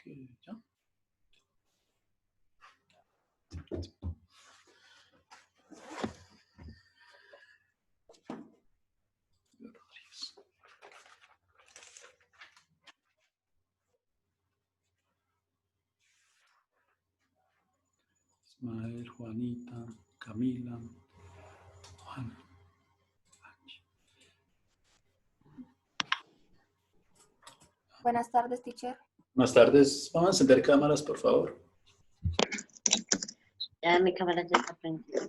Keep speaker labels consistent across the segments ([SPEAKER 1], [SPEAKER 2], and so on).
[SPEAKER 1] que ya. Ismael, Juanita, Camila, Juan.
[SPEAKER 2] Buenas tardes, teacher.
[SPEAKER 1] Buenas tardes. Vamos a encender cámaras, por favor.
[SPEAKER 3] Ya mi cámara ya está prendida.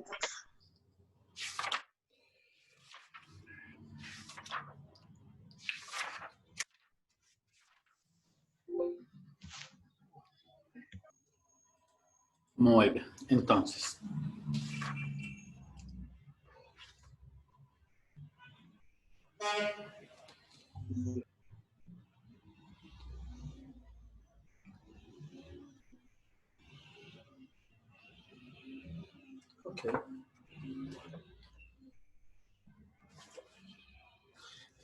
[SPEAKER 1] Muy bien. Entonces. Okay.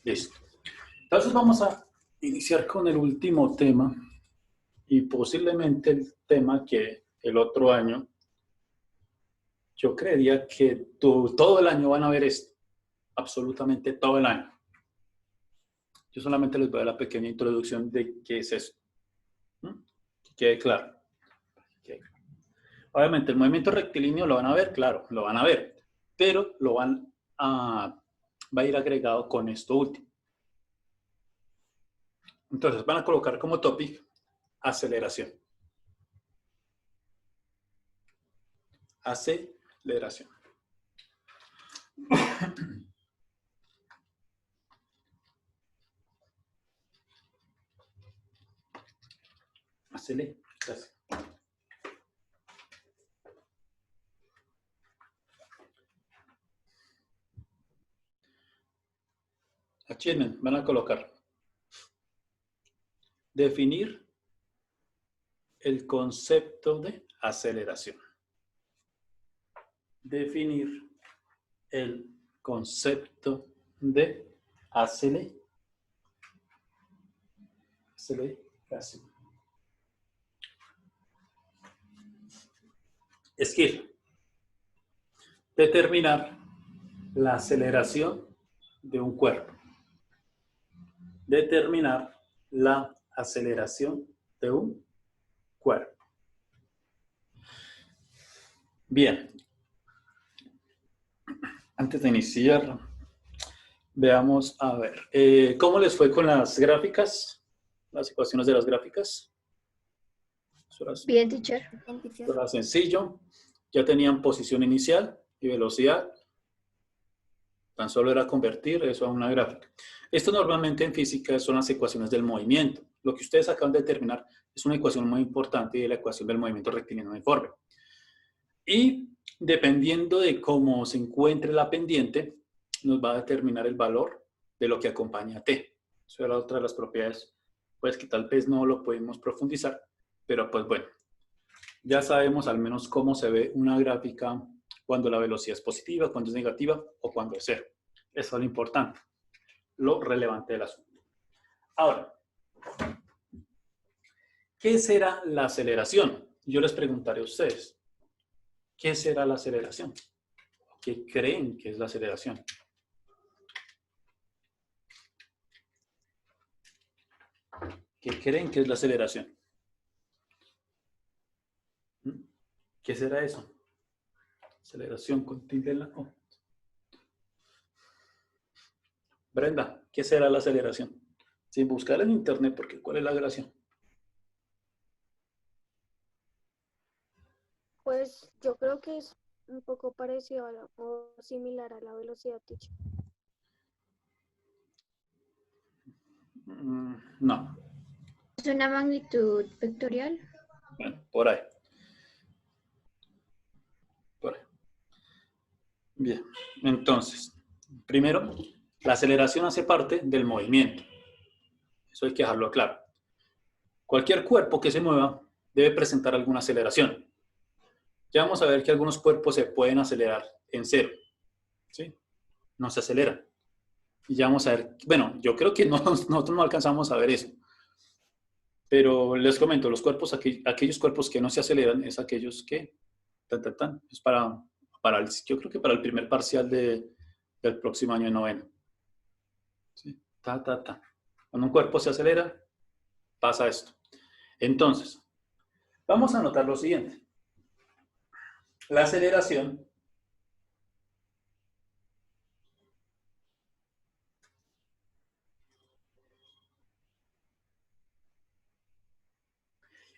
[SPEAKER 1] Listo. Entonces vamos a iniciar con el último tema y posiblemente el tema que el otro año, yo creería que todo el año van a ver esto, absolutamente todo el año. Yo solamente les voy a dar la pequeña introducción de qué es esto. Que quede claro. Okay. Obviamente el movimiento rectilíneo lo van a ver, claro, lo van a ver, pero lo va a ir agregado con esto último. Entonces van a colocar como topic aceleración. Aceleración. Aceleración. Aquí van a colocar definir el concepto de aceleración. Definir el concepto de aceleración. Es que determinar la aceleración de un cuerpo. Determinar la aceleración de un cuerpo. Bien. Antes de iniciar, veamos, a ver, ¿cómo les fue con las gráficas? Las ecuaciones de las gráficas.
[SPEAKER 4] Bien, teacher.
[SPEAKER 1] Eso era sencillo. Ya tenían posición inicial y velocidad. Tan solo era convertir eso a una gráfica. Esto normalmente en física son las ecuaciones del movimiento. Lo que ustedes acaban de determinar es una ecuación muy importante y es la ecuación del movimiento rectilíneo uniforme. Y dependiendo de cómo se encuentre la pendiente, nos va a determinar el valor de lo que acompaña a T. Eso era otra de las propiedades, pues que tal vez no lo podemos profundizar, pero pues bueno, ya sabemos al menos cómo se ve una gráfica cuando la velocidad es positiva, cuando es negativa o cuando es cero. Eso es lo importante, lo relevante del asunto. Ahora, ¿qué será la aceleración? Yo les preguntaré a ustedes, ¿qué será la aceleración? ¿Qué creen que es la aceleración? ¿Qué creen que es la aceleración? ¿Qué será eso? Aceleración con tilde en la O. Brenda, ¿qué será la aceleración? Sin buscar en internet, porque ¿cuál es la gracia?
[SPEAKER 4] Pues yo creo que es un poco parecido o similar a la velocidad, teacher.
[SPEAKER 1] No.
[SPEAKER 4] ¿Es una magnitud vectorial?
[SPEAKER 1] Bueno, por ahí. Por ahí. Bien, entonces, primero, la aceleración hace parte del movimiento. Eso hay que dejarlo claro. Cualquier cuerpo que se mueva debe presentar alguna aceleración. Ya vamos a ver que algunos cuerpos se pueden acelerar en cero. ¿Sí? No se aceleran. Y ya vamos a ver, bueno, yo creo que nosotros no alcanzamos a ver eso. Pero les comento, los cuerpos, aquellos cuerpos que no se aceleran es aquellos que, es yo creo que para el primer parcial del próximo año de noveno. ¿Sí? Cuando un cuerpo se acelera, pasa esto. Entonces, vamos a anotar lo siguiente. La aceleración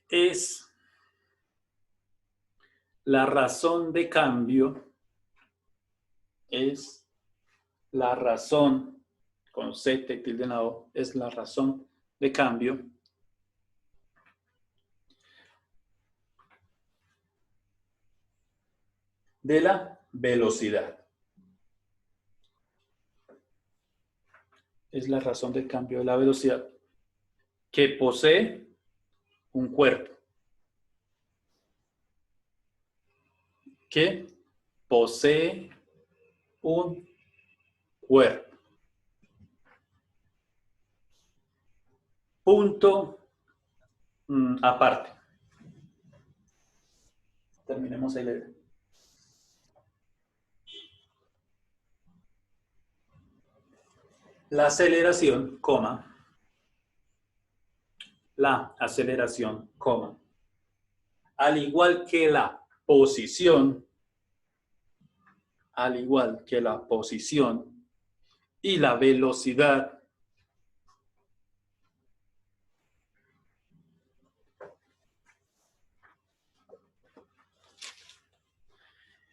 [SPEAKER 1] es la razón de cambio, es la razón, con Z y tilde en la O, es la razón de cambio de la velocidad. Es la razón de cambio de la velocidad que posee un cuerpo. Que posee un cuerpo. Punto aparte. Terminemos ahí. La aceleración, al igual que la posición, y la velocidad,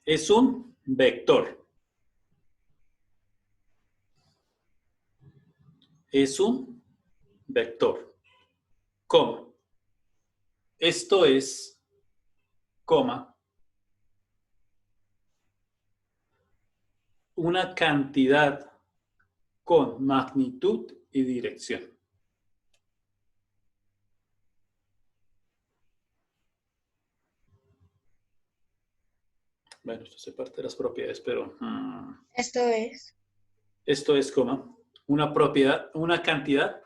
[SPEAKER 1] es un vector. Es un vector. ¿Cómo? Esto es, una cantidad con magnitud y dirección. Bueno, esto se parte de las propiedades, pero...
[SPEAKER 2] Esto es.
[SPEAKER 1] Esto es, una cantidad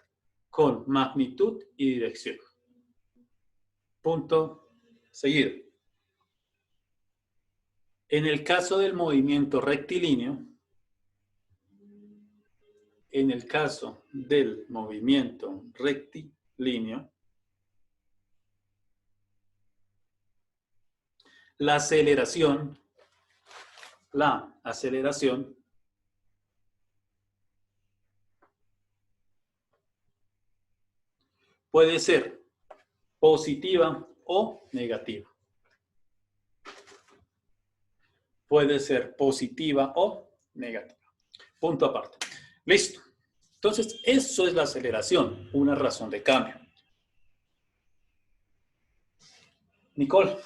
[SPEAKER 1] con magnitud y dirección. Punto seguido. En el caso del movimiento rectilíneo, la aceleración puede ser positiva o negativa. Puede ser positiva o negativa. Punto aparte. Listo. Entonces, eso es la aceleración, una razón de cambio. Nicole,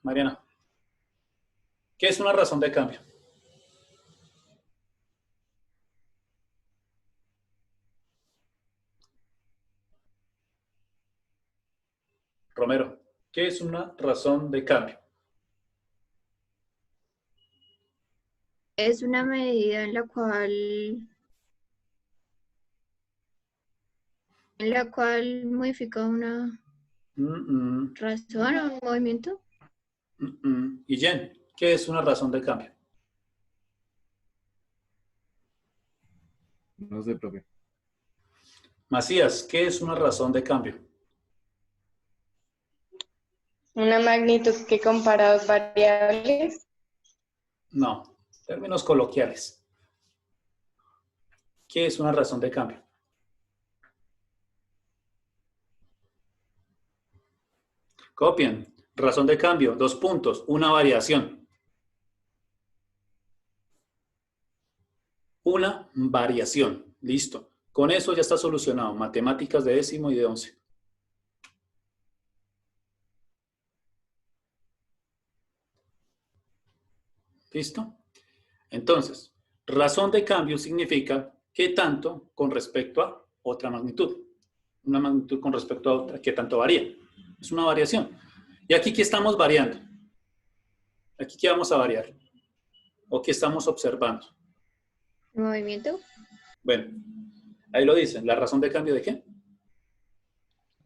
[SPEAKER 1] Mariana, ¿qué es una razón de cambio? Romero, ¿qué es una razón de cambio?
[SPEAKER 5] Es una medida en la cual modifica una razón o un movimiento.
[SPEAKER 1] Y Jen, ¿qué es una razón de cambio?
[SPEAKER 6] No sé, profe.
[SPEAKER 1] Macías, ¿qué es una razón de cambio?
[SPEAKER 7] Una magnitud que compara dos variables.
[SPEAKER 1] No, términos coloquiales. ¿Qué es una razón de cambio? Copien. Razón de cambio, 2 puntos, una variación. Una variación. Listo. Con eso ya está solucionado. Matemáticas de décimo y de 11. ¿Listo? Entonces, razón de cambio significa qué tanto con respecto a otra magnitud. Una magnitud con respecto a otra, qué tanto varía. Es una variación. ¿Y aquí qué estamos variando? ¿Aquí qué vamos a variar? ¿O qué estamos observando?
[SPEAKER 5] ¿El movimiento?
[SPEAKER 1] Bueno, ahí lo dicen. ¿La razón de cambio de qué?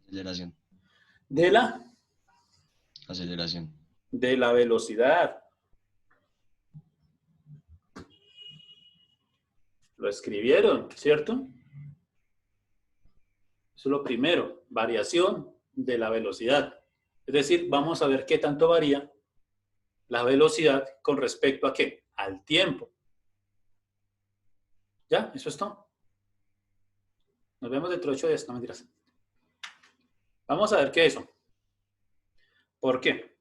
[SPEAKER 8] Aceleración.
[SPEAKER 1] de la
[SPEAKER 6] Aceleración.
[SPEAKER 1] de la velocidad. Lo escribieron, ¿cierto? Eso es lo primero, variación de la velocidad. Es decir, vamos a ver qué tanto varía la velocidad con respecto a qué, al tiempo. ¿Ya? Eso es todo. Nos vemos dentro de 8 días, no mentiras. Vamos a ver qué es eso. ¿Por qué?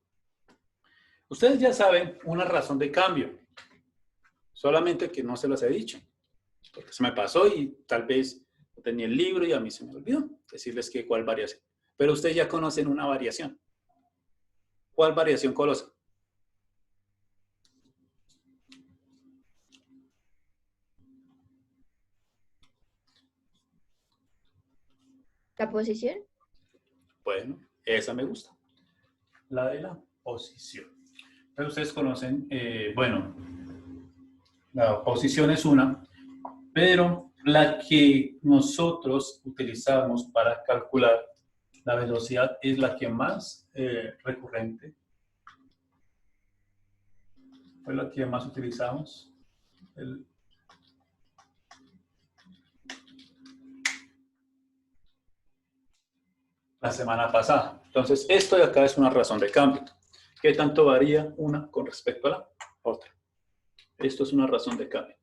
[SPEAKER 1] Ustedes ya saben una razón de cambio, solamente que no se las he dicho, porque se me pasó y tal vez no tenía el libro y a mí se me olvidó decirles que cuál variación. Pero ustedes ya conocen una variación. ¿Cuál variación conocen?
[SPEAKER 5] ¿La posición?
[SPEAKER 1] Bueno, esa me gusta. La de la posición. Pero ustedes conocen, bueno, la posición es una, pero la que nosotros utilizamos para calcular la velocidad es la que más recurrente. Fue la que más utilizamos. La semana pasada. Entonces, esto de acá es una razón de cambio. ¿Qué tanto varía una con respecto a la otra? Esto es una razón de cambio.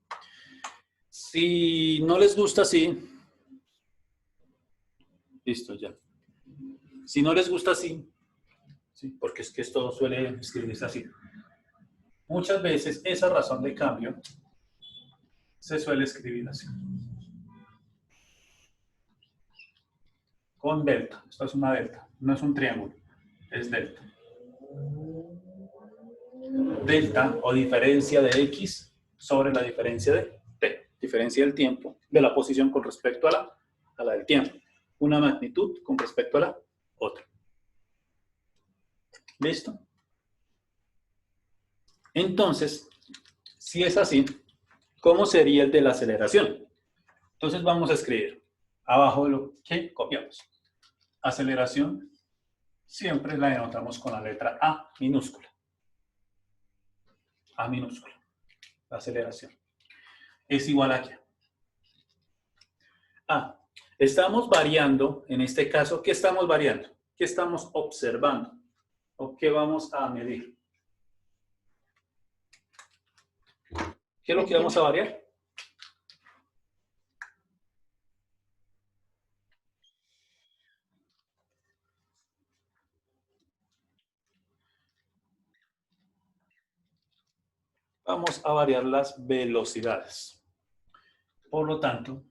[SPEAKER 1] Si no les gusta así, listo ya. Si no les gusta así, ¿sí? Porque es que esto suele escribirse así. Muchas veces esa razón de cambio se suele escribir así. Con delta. Esto es una delta. No es un triángulo. Es delta. Delta o diferencia de X sobre la diferencia de T. Diferencia del tiempo de la posición con respecto a la del tiempo. Una magnitud con respecto a la otra. ¿Listo? Entonces, si es así, ¿cómo sería el de la aceleración? Entonces vamos a escribir abajo de lo que copiamos. Aceleración siempre la denotamos con la letra A minúscula. A minúscula. La aceleración. Es igual a ¿qué? A. Estamos variando, en este caso, ¿qué estamos variando? ¿Qué estamos observando? ¿O qué vamos a medir? ¿Qué es lo que vamos a variar? Vamos a variar las velocidades. Por lo tanto,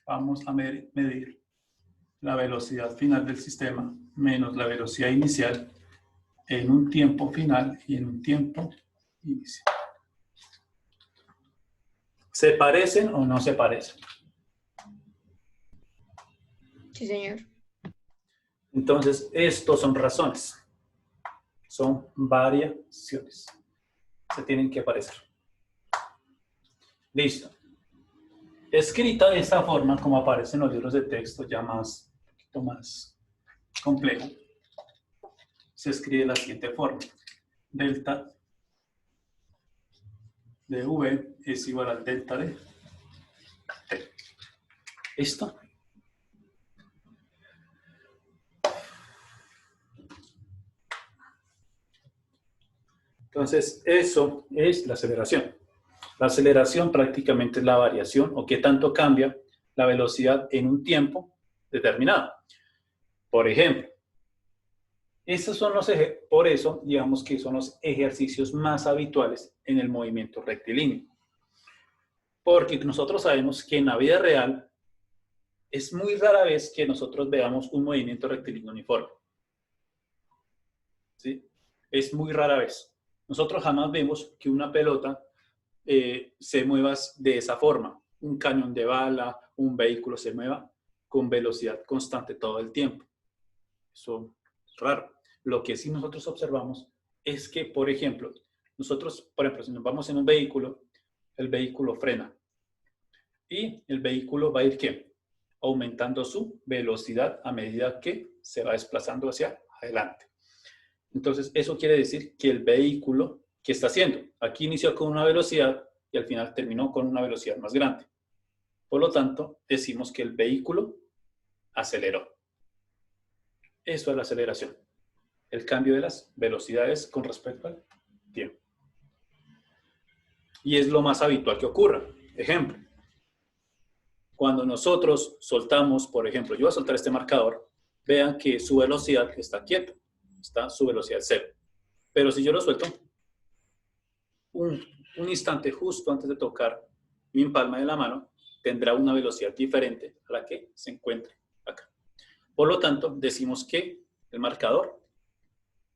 [SPEAKER 1] vamos a medir la velocidad final del sistema menos la velocidad inicial en un tiempo final y en un tiempo inicial. ¿Se parecen o no se parecen?
[SPEAKER 5] Sí, señor.
[SPEAKER 1] Entonces, estos son razones. Son variaciones. Se tienen que parecer. Listo. Escrita de esta forma, como aparece en los libros de texto, ya un poquito más complejo, se escribe de la siguiente forma. Delta de V es igual al delta de T. ¿Listo? Entonces, eso es la aceleración. La aceleración prácticamente es la variación o qué tanto cambia la velocidad en un tiempo determinado. Por ejemplo, estos son por eso, digamos que son los ejercicios más habituales en el movimiento rectilíneo. Porque nosotros sabemos que en la vida real es muy rara vez que nosotros veamos un movimiento rectilíneo uniforme. ¿Sí? Es muy rara vez. Nosotros jamás vemos que una pelota se mueva de esa forma. Un cañón de bala, un vehículo se mueva con velocidad constante todo el tiempo. Eso es raro. Lo que sí nosotros observamos es que, por ejemplo, si nos vamos en un vehículo, el vehículo frena. Y el vehículo va a ir, ¿qué? Aumentando su velocidad a medida que se va desplazando hacia adelante. Entonces, eso quiere decir que el vehículo, ¿qué está haciendo? Aquí inició con una velocidad y al final terminó con una velocidad más grande. Por lo tanto, decimos que el vehículo aceleró. Eso es la aceleración. El cambio de las velocidades con respecto al tiempo. Y es lo más habitual que ocurra. Ejemplo, cuando nosotros soltamos, por ejemplo, yo voy a soltar este marcador, vean que su velocidad está quieta, está su velocidad cero. Pero si yo lo suelto un instante justo antes de tocar mi palma de la mano, tendrá una velocidad diferente a la que se encuentra acá. Por lo tanto, decimos que el marcador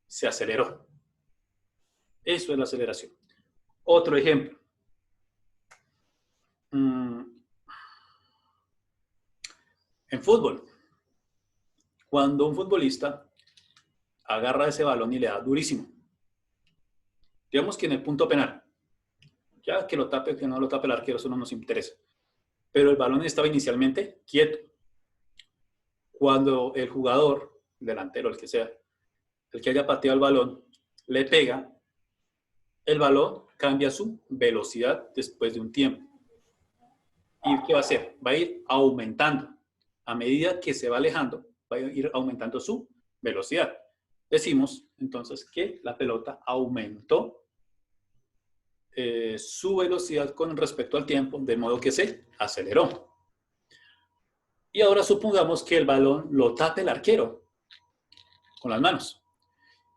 [SPEAKER 1] se aceleró. Eso es la aceleración. Otro ejemplo. En fútbol, cuando un futbolista agarra ese balón y le da durísimo, digamos que en el punto penal, ya que lo tape, que no lo tape el arquero, eso no nos interesa, pero el balón estaba inicialmente quieto. Cuando el jugador, el delantero, el que sea, el que haya pateado el balón, le pega, el balón cambia su velocidad después de un tiempo. ¿Y qué va a hacer? Va a ir aumentando. A medida que se va alejando, va a ir aumentando su velocidad. Decimos entonces que la pelota aumentó su velocidad con respecto al tiempo, de modo que se aceleró. Y ahora supongamos que el balón lo tape el arquero con las manos.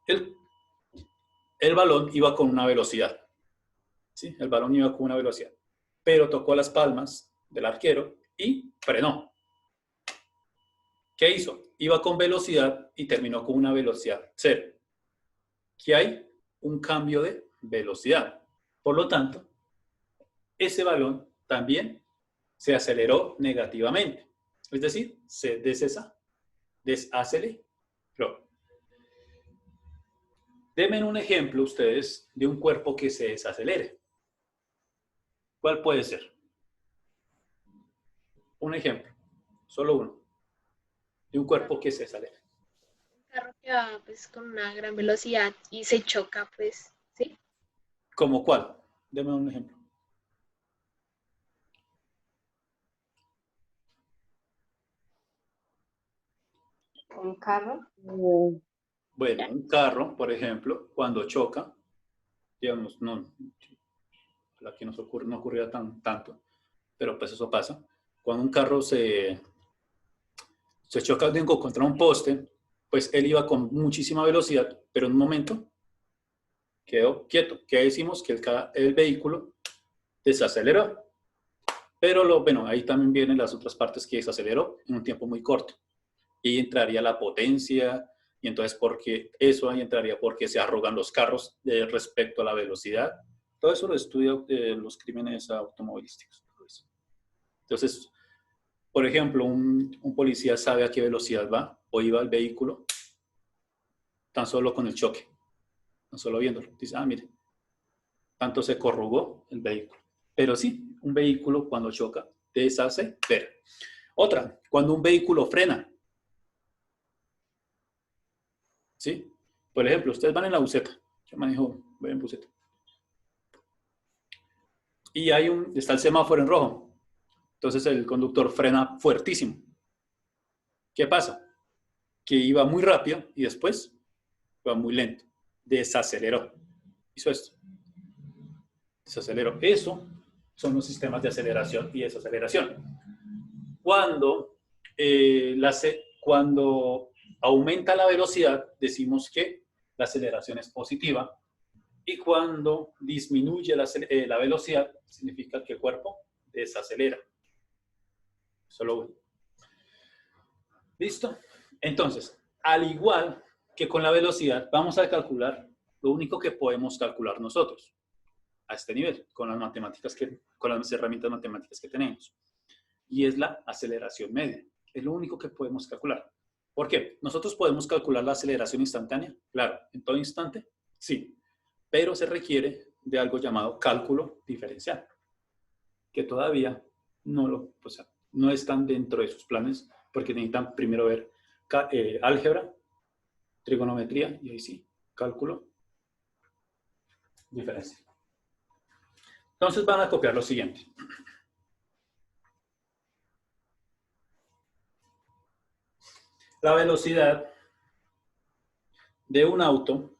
[SPEAKER 1] El balón iba con una velocidad. ¿Sí? El balón iba con una velocidad. Pero tocó las palmas del arquero y frenó. ¿Qué hizo? Iba con velocidad y terminó con una velocidad cero. ¿Qué hay? Un cambio de velocidad. Por lo tanto, ese balón también se aceleró negativamente. Es decir, se desaceleró. Denme un ejemplo ustedes de un cuerpo que se desacelere. ¿Cuál puede ser? Un ejemplo, solo uno, de un cuerpo que se desacelere.
[SPEAKER 2] Un carro que va pues con una gran velocidad y se choca, pues, ¿sí?
[SPEAKER 1] ¿Cómo cuál? Denme un ejemplo.
[SPEAKER 7] ¿Un carro?
[SPEAKER 1] Bueno, un carro, por ejemplo, cuando choca, digamos, no, la que nos ocurre, no ocurría tanto, pero pues eso pasa. Cuando un carro se choca contra un poste, pues él iba con muchísima velocidad, pero en un momento quedó quieto. ¿Qué decimos? Que el vehículo desaceleró. Pero bueno, ahí también vienen las otras partes que desaceleró en un tiempo muy corto. Y entraría la potencia, y entonces porque eso ahí entraría porque se arrogan los carros respecto a la velocidad. Todo eso lo estudia los crímenes automovilísticos. Entonces, por ejemplo, un policía sabe a qué velocidad va o iba el vehículo tan solo con el choque, tan solo viéndolo. Dice, mire, tanto se corrugó el vehículo. Pero sí, un vehículo cuando choca desacelera. Otra, cuando un vehículo frena. ¿Sí? Por ejemplo, ustedes van en la buseta. Yo voy en buseta. Y está el semáforo en rojo. Entonces el conductor frena fuertísimo. ¿Qué pasa? Que iba muy rápido y después iba muy lento. Desaceleró. Hizo esto. Desaceleró. Eso son los sistemas de aceleración y desaceleración. Cuando aumenta la velocidad, decimos que la aceleración es positiva. Y cuando disminuye la velocidad, significa que el cuerpo desacelera. Solo uno. ¿Listo? Entonces, al igual que con la velocidad, vamos a calcular lo único que podemos calcular nosotros a este nivel, con las herramientas matemáticas que tenemos. Y es la aceleración media. Es lo único que podemos calcular. ¿Por qué? Nosotros podemos calcular la aceleración instantánea, claro, en todo instante, sí, pero se requiere de algo llamado cálculo diferencial, que todavía no están dentro de sus planes, porque necesitan primero ver álgebra trigonometría, y ahí sí, cálculo, diferencia. Entonces van a copiar lo siguiente. La velocidad de un auto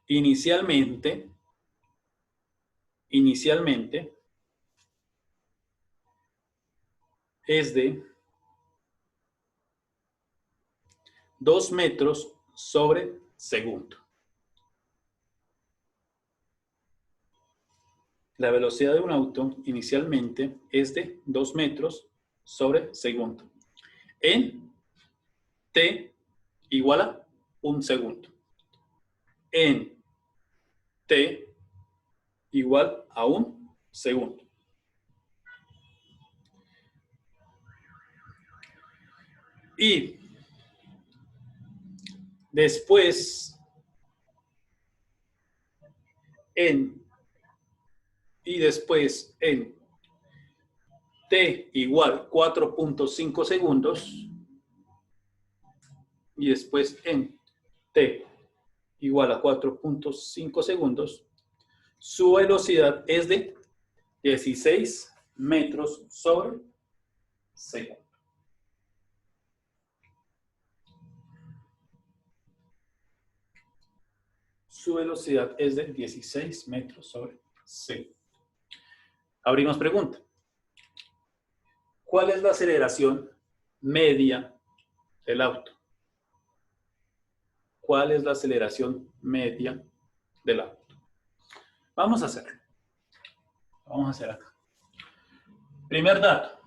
[SPEAKER 1] inicialmente es de 2 metros sobre segundo. La velocidad de un auto inicialmente es de 2 metros sobre segundo. En t igual a 1 segundo. En t igual a 1 segundo. Y después en t igual 4.5 segundos y después en t igual a 4.5 segundos, su velocidad es de 16 metros sobre segundo. Su velocidad es de 16 metros sobre segundo. Abrimos pregunta. ¿Cuál es la aceleración media del auto? ¿Cuál es la aceleración media del auto? Vamos a hacerlo. Vamos a hacer acá. Primer dato.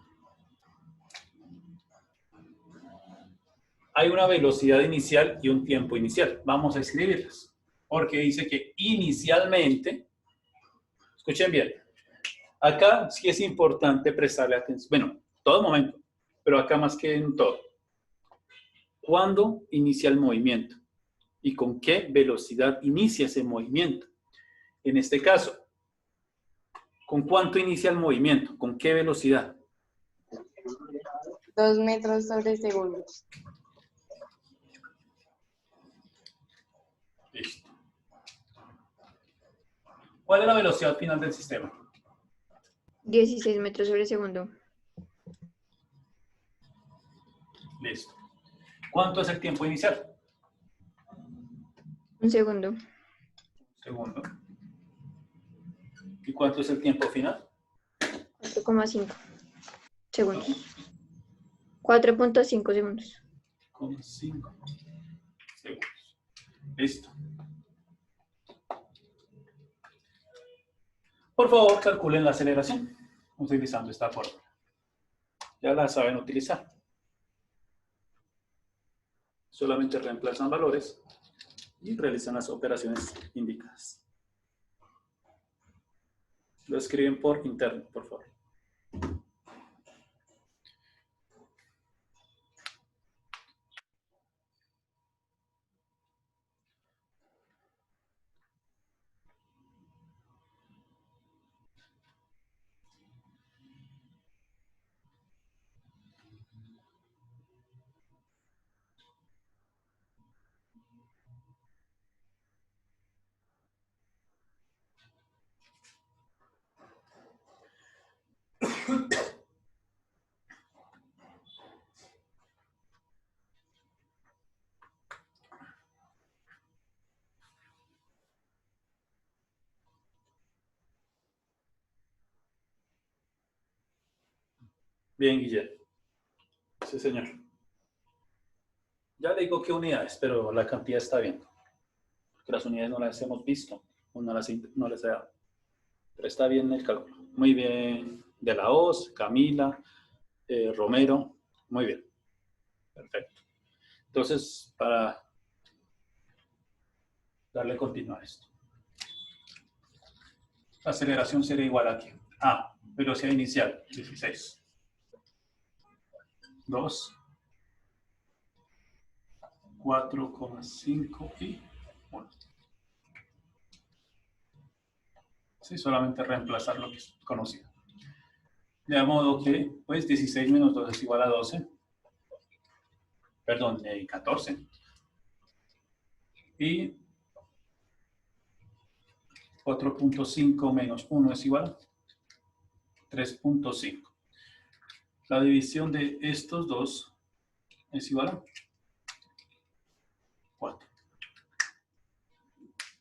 [SPEAKER 1] Hay una velocidad inicial y un tiempo inicial. Vamos a escribirlas. Porque dice que inicialmente, escuchen bien, acá sí es importante prestarle atención. Bueno, todo momento, pero acá más que en todo. ¿Cuándo inicia el movimiento? ¿Y con qué velocidad inicia ese movimiento? En este caso, ¿con cuánto inicia el movimiento? ¿Con qué velocidad?
[SPEAKER 7] 2 metros sobre segundo.
[SPEAKER 1] Listo. ¿Cuál es la velocidad final del sistema?
[SPEAKER 5] 16 metros sobre segundo.
[SPEAKER 1] Listo. ¿Cuánto es el tiempo inicial?
[SPEAKER 5] 1 segundo.
[SPEAKER 1] Segundo. ¿Y cuánto es el tiempo final?
[SPEAKER 5] 4,5 segundos. 4.5 segundos.
[SPEAKER 1] 5 segundos. Listo. Por favor, calculen la aceleración utilizando esta fórmula. Ya la saben utilizar. Solamente reemplazan valores y realizan las operaciones indicadas. Lo escriben por interno, por favor. Bien, Guillermo. Sí, señor. Ya le digo qué unidades, pero la cantidad está bien. Porque las unidades no las hemos visto, o no las he dado. Pero está bien el cálculo. Muy bien. De la Hoz, Camila, Romero. Muy bien. Perfecto. Entonces, para darle continuidad a esto. La aceleración sería igual aquí. A, velocidad inicial, 16. 2, 4,5 y 1. Sí, solamente reemplazar lo que es conocido. De modo que, pues, 16 menos 2 es igual a 12. Perdón, 14. Y 4.5 menos 1 es igual a 3.5. La división de estos dos es igual a 4.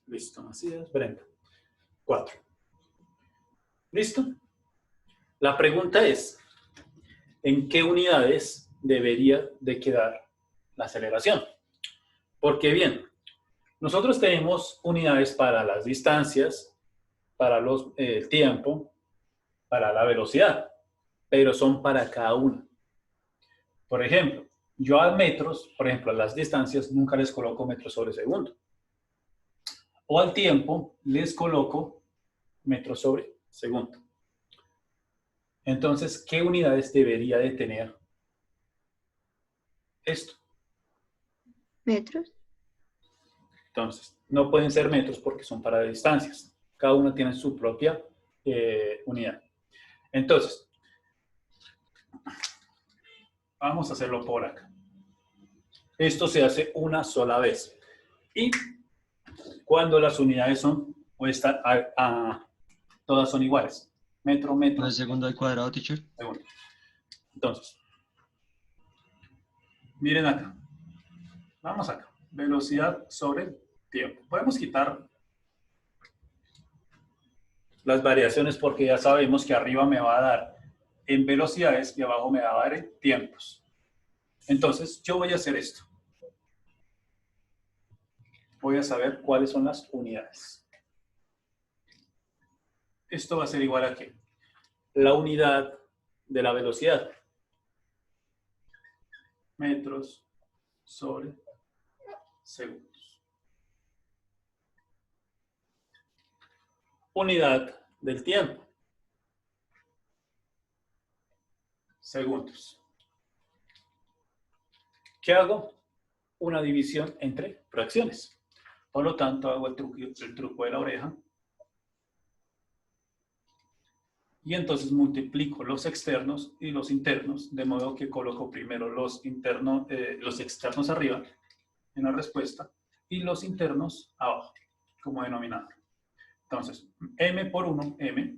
[SPEAKER 1] Listo, así es, Brenda. 4. ¿Listo? La pregunta es, ¿en qué unidades debería de quedar la aceleración? Porque bien, nosotros tenemos unidades para las distancias, para el tiempo, para la velocidad, pero son para cada una. Por ejemplo, yo a metros, por ejemplo, a las distancias nunca les coloco metros sobre segundo. O al tiempo les coloco metros sobre segundo. Entonces, ¿qué unidades debería de tener esto?
[SPEAKER 5] ¿Metros?
[SPEAKER 1] Entonces, no pueden ser metros porque son para distancias. Cada uno tiene su propia unidad. Entonces, vamos a hacerlo por acá. Esto se hace una sola vez. Y cuando las unidades son, o están, todas son iguales. Metro, metro.
[SPEAKER 6] ¿No es segundo al cuadrado, teacher?
[SPEAKER 1] Segundo. Entonces, miren acá. Vamos acá. Velocidad sobre tiempo. Podemos quitar las variaciones porque ya sabemos que arriba me va a dar en velocidades y abajo me va a dar en tiempos. Entonces, yo voy a hacer esto. Voy a saber cuáles son las unidades. Esto va a ser igual a ¿qué? La unidad de la velocidad. Metros sobre segundos. Unidad del tiempo. Segundos. ¿Qué hago? Una división entre fracciones. Por lo tanto, hago el truco de la oreja. Y entonces multiplico los externos y los internos, de modo que coloco primero los externos arriba en la respuesta y los internos abajo, como denominador. Entonces, m por 1, m,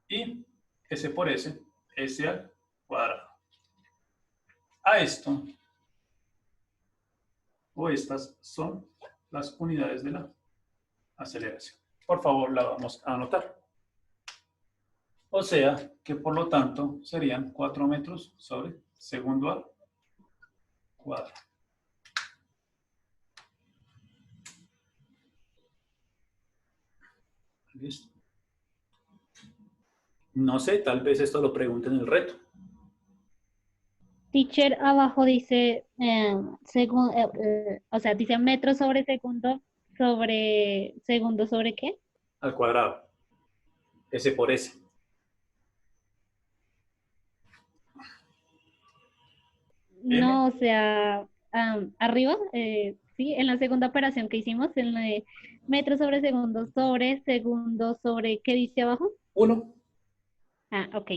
[SPEAKER 1] y s por s, s al cuadrado. A esto, o estas son las unidades de la aceleración. Por favor, la vamos a anotar. O sea, que por lo tanto serían 4 metros sobre segundo al cuadrado. ¿Listo? No sé, tal vez esto lo pregunten en el reto.
[SPEAKER 3] Teacher, abajo dice, o sea, dice metro sobre segundo sobre qué?
[SPEAKER 1] Al cuadrado. S por S.
[SPEAKER 3] No, o sea, arriba, sí, en la segunda operación que hicimos, en la de metro sobre, ¿qué dice abajo?
[SPEAKER 1] 1.
[SPEAKER 3] Ah, ok.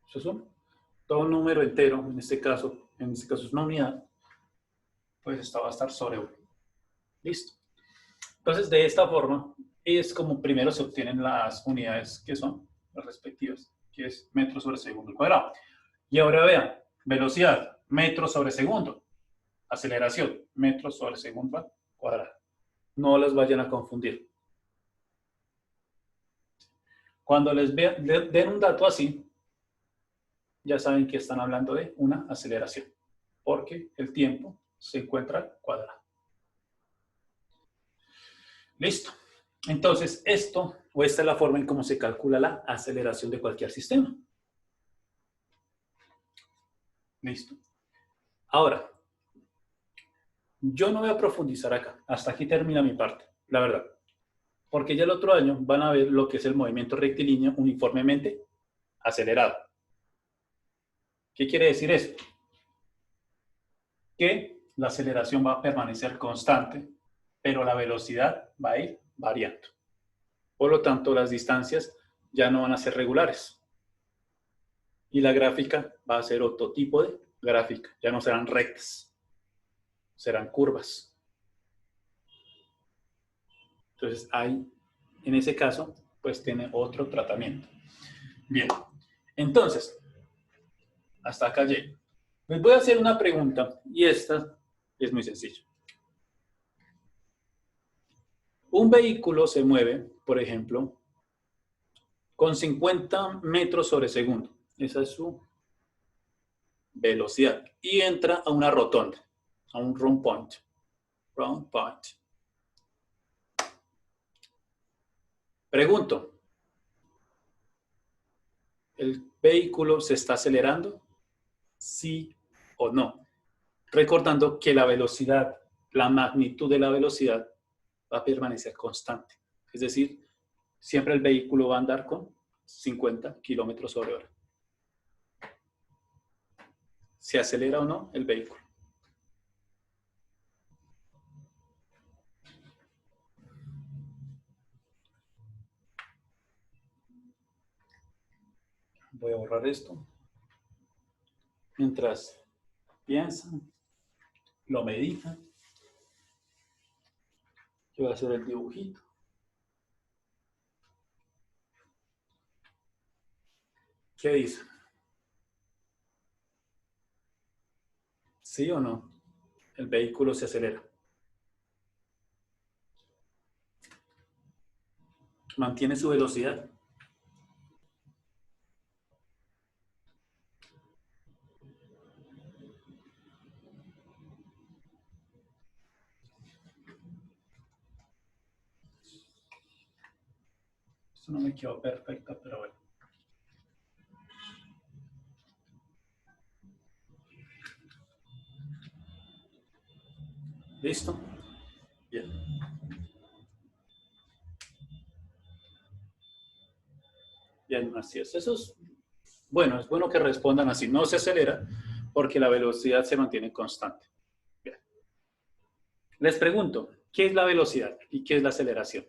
[SPEAKER 1] Eso es 1. Todo número entero, en este caso es una unidad, pues esta va a estar sobre 1. Listo. Entonces, de esta forma, es como primero se obtienen las unidades que son las respectivas, que es metro sobre segundo al cuadrado. Y ahora vean, velocidad, metro sobre segundo. Aceleración, metro sobre segundo al cuadrado. No las vayan a confundir. Cuando les den un dato así, ya saben que están hablando de una aceleración, porque el tiempo se encuentra al cuadrado. Listo. Entonces, esta es la forma en cómo se calcula la aceleración de cualquier sistema. Listo. Ahora, yo no voy a profundizar acá. Hasta aquí termina mi parte, la verdad. Porque ya el otro año van a ver lo que es el movimiento rectilíneo uniformemente acelerado. ¿Qué quiere decir eso? Que la aceleración va a permanecer constante, pero la velocidad va a ir variando. Por lo tanto, las distancias ya no van a ser regulares. Y la gráfica va a ser otro tipo de gráfica. Ya no serán rectas, serán curvas. Entonces, ahí, en ese caso, pues tiene otro tratamiento. Bien, entonces, hasta acá llego. Les voy a hacer una pregunta y esta es muy sencilla. Un vehículo se mueve, por ejemplo, con 50 metros sobre segundo. Esa es su velocidad. Y entra a una rotonda, a un round point. Round point. Pregunto, ¿el vehículo se está acelerando? ¿Sí o no? Recordando que la velocidad, la magnitud de la velocidad va a permanecer constante. Es decir, siempre el vehículo va a andar con 50 kilómetros sobre hora. ¿Se acelera o no el vehículo? Voy a borrar esto. Mientras piensan, lo meditan. Yo voy a hacer el dibujito. ¿Qué dice? ¿Sí o no? El vehículo se acelera. Mantiene su velocidad. Esto no me quedó perfecto, pero bueno. ¿Listo? Bien. Bien, así es. Eso es bueno que respondan así. No se acelera porque la velocidad se mantiene constante. Bien. Les pregunto, ¿qué es la velocidad y qué es la aceleración?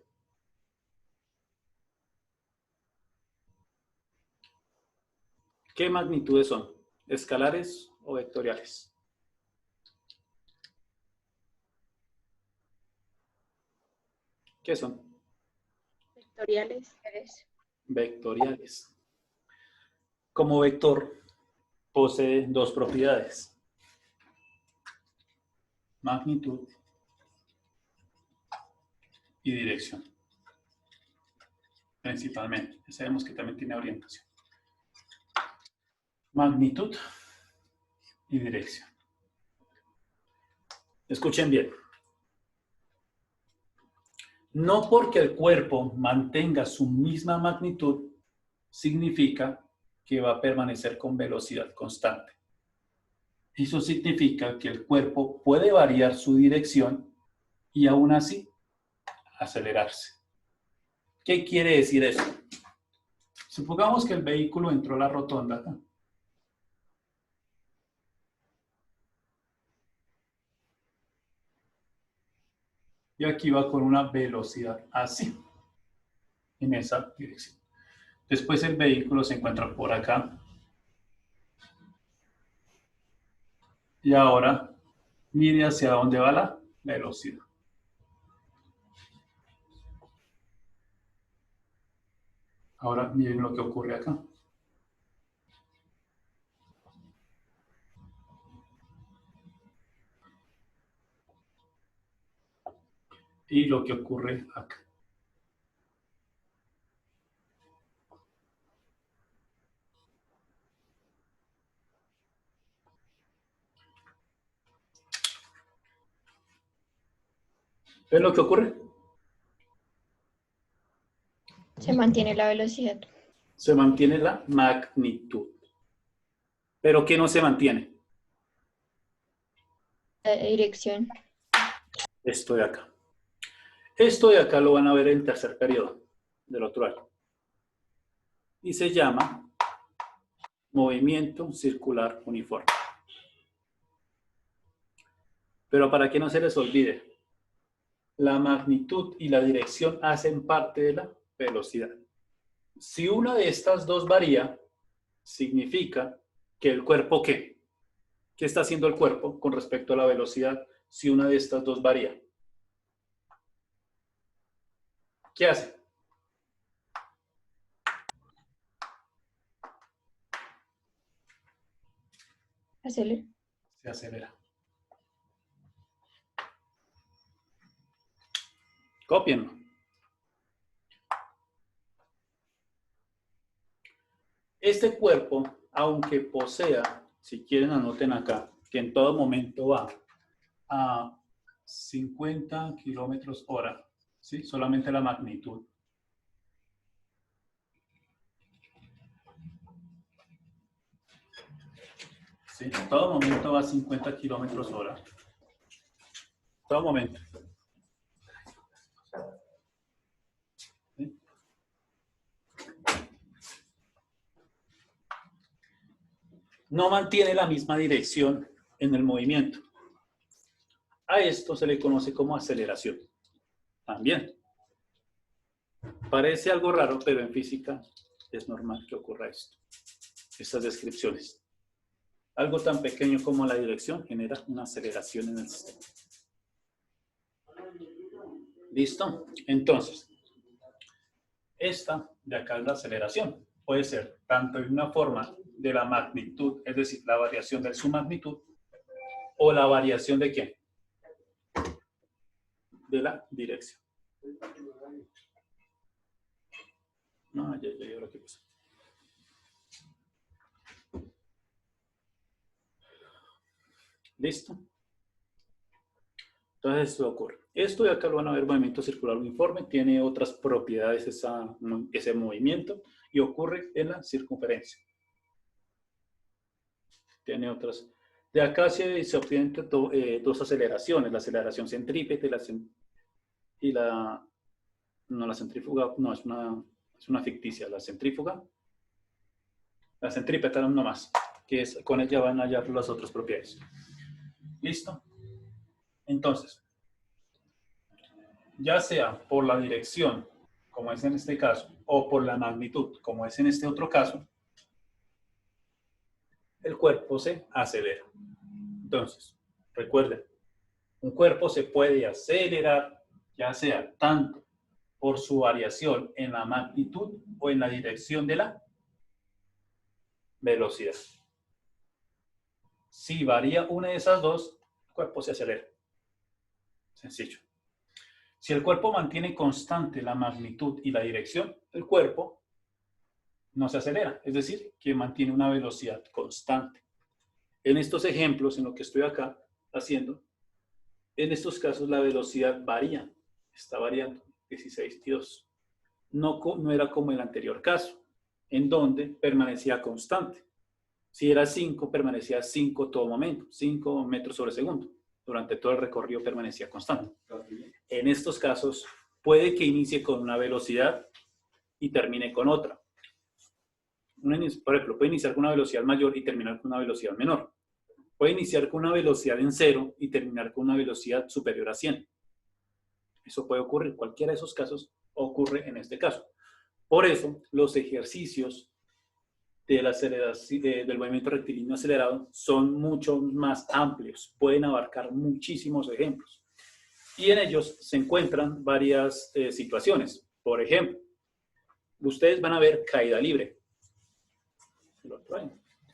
[SPEAKER 1] ¿Qué magnitudes son? ¿Escalares o vectoriales? ¿Qué son?
[SPEAKER 2] Vectoriales.
[SPEAKER 1] Vectoriales. Como vector, posee dos propiedades. Magnitud y dirección. Principalmente. Ya sabemos que también tiene orientación. Magnitud y dirección. Escuchen bien. No porque el cuerpo mantenga su misma magnitud, significa que va a permanecer con velocidad constante. Eso significa que el cuerpo puede variar su dirección y aún así acelerarse. ¿Qué quiere decir eso? Supongamos que el vehículo entró a la rotonda acá. Y aquí va con una velocidad así, en esa dirección. Después el vehículo se encuentra por acá. Y ahora mire hacia dónde va la velocidad. Ahora miren lo que ocurre acá. Y lo que ocurre acá. ¿Ven lo que ocurre?
[SPEAKER 5] Se mantiene la velocidad.
[SPEAKER 1] Se mantiene la magnitud. ¿Pero qué no se mantiene?
[SPEAKER 5] La dirección.
[SPEAKER 1] Esto de acá. Esto de acá lo van a ver en el tercer periodo del otro año. Y se llama movimiento circular uniforme. Pero para que no se les olvide, la magnitud y la dirección hacen parte de la velocidad. Si una de estas dos varía, significa que el cuerpo, ¿qué? ¿Qué está haciendo el cuerpo con respecto a la velocidad si una de estas dos varía? ¿Qué hace?
[SPEAKER 5] Acelera.
[SPEAKER 1] Se acelera. Cópienlo. Este cuerpo, aunque posea, si quieren anoten acá, que en todo momento va a 50 kilómetros hora, ¿sí? Solamente la magnitud. ¿Sí? En todo momento va a 50 kilómetros hora. Todo momento. ¿Sí? No mantiene la misma dirección en el movimiento. A esto se le conoce como aceleración. También. Parece algo raro, pero en física es normal que ocurra esto. Estas descripciones. Algo tan pequeño como la dirección genera una aceleración en el sistema. ¿Listo? Entonces, esta de acá es la aceleración. Puede ser tanto en una forma de la magnitud, es decir, la variación de su magnitud, o la variación de ¿qué? De la dirección. No, ya lo que pasa. ¿Listo? Entonces esto ocurre. Esto de acá lo van a ver, movimiento circular uniforme, tiene otras propiedades ese movimiento y ocurre en la circunferencia. Tiene otras. De acá se obtienen dos aceleraciones, la aceleración centrípeta y la centrífuga, no, es una ficticia, la centrífuga. La centrípeta no más, que es, con ella van a hallar las otras propiedades. ¿Listo? Entonces, ya sea por la dirección, como es en este caso, o por la magnitud, como es en este otro caso, el cuerpo se acelera. Entonces, recuerden, un cuerpo se puede acelerar, ya sea tanto por su variación en la magnitud o en la dirección de la velocidad. Si varía una de esas dos, el cuerpo se acelera. Sencillo. Si el cuerpo mantiene constante la magnitud y la dirección, el cuerpo no se acelera, es decir, que mantiene una velocidad constante. En estos ejemplos, en lo que estoy acá haciendo, en estos casos la velocidad varía, está variando, 16 y 2. No era como el anterior caso, en donde permanecía constante. Si era 5, permanecía 5 todo momento, 5 metros sobre segundo. Durante todo el recorrido permanecía constante. En estos casos, puede que inicie con una velocidad y termine con otra. Por ejemplo, puede iniciar con una velocidad mayor y terminar con una velocidad menor. Puede iniciar con una velocidad en 0 y terminar con una velocidad superior a 100. Eso puede ocurrir. Cualquiera de esos casos ocurre en este caso. Por eso, los ejercicios de la del movimiento rectilíneo acelerado son mucho más amplios. Pueden abarcar muchísimos ejemplos. Y en ellos se encuentran varias situaciones. Por ejemplo, ustedes van a ver caída libre.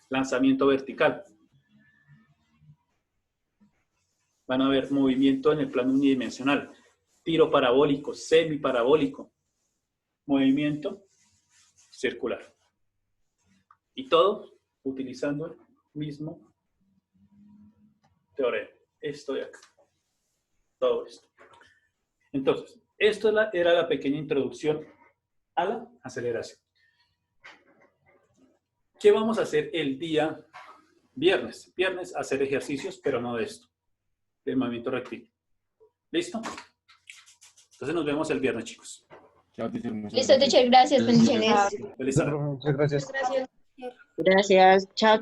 [SPEAKER 1] Lanzamiento vertical. Van a ver movimiento en el plano unidimensional. Tiro parabólico, semiparabólico. Movimiento circular. Y todo utilizando el mismo teorema. Esto de acá. Todo esto. Entonces, esto era la pequeña introducción a la aceleración. ¿Qué vamos a hacer el día viernes? Viernes, hacer ejercicios, pero no de esto. Del movimiento rectilíneo. ¿Listo? Entonces nos vemos el viernes, chicos.
[SPEAKER 8] Chao, teacher. Muchas
[SPEAKER 5] Listo, teacher, gracias, bendiciones.
[SPEAKER 1] Feliz tarde.
[SPEAKER 8] Muchas gracias.
[SPEAKER 4] Gracias.
[SPEAKER 9] Gracias. Chao,